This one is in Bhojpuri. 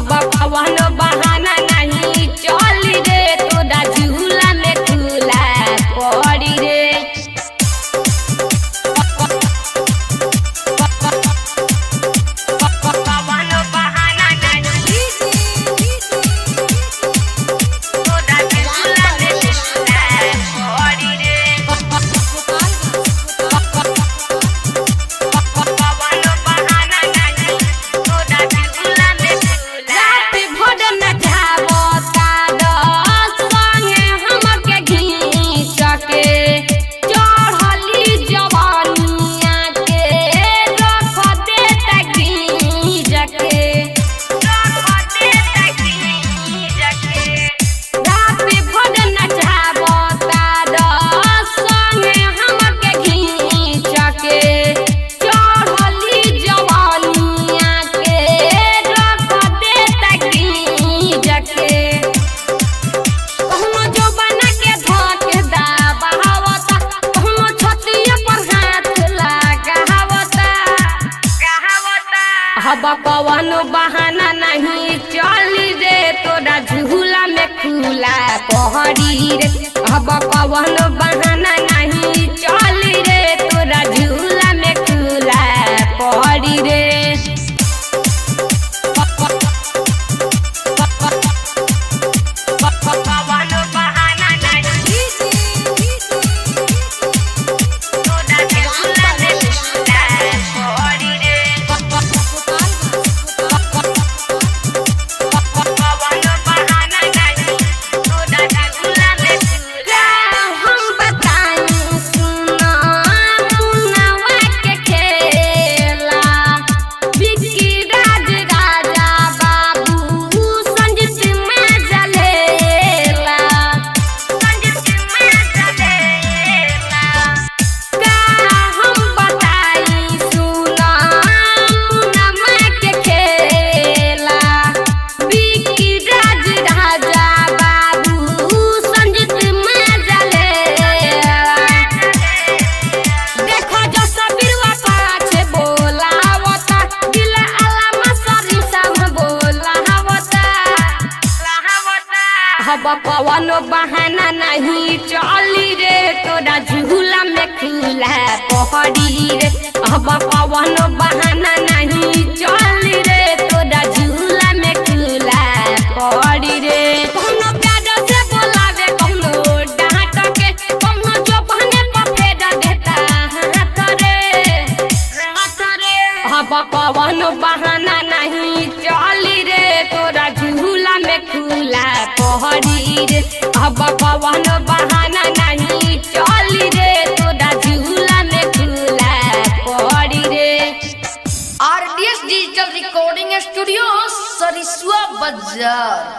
अब कवनो बहाना नहीं चली रे तोरा झूला में खुला पड़ी रे। अब कवनो बहाना नहीं चली रे तोरा झूला में खुला पड़ी रे। अब कवनो बहाना नहीं चली रे तोरा झूला में खुला पड़ी रे। अब कवनो बहाना नहीं चली रे तोरा झूला में खुला पड़ी रे। अब कवनो बहाना नहीं चली रे तोरा झूला में खुला पड़ी रे। कोनो प्यार से बोलावे कोनो डांट के कोनो चौपने पर फेर देता हाथ रे। अब कवनो बहाना नहीं चली रे तोरा झूला में खुला पड़ी रे। अब कवनो बहाना नहीं चली रे तोरा झूला में खुला पड़ी रे। RDS digital recording studio Sarisua बाजार।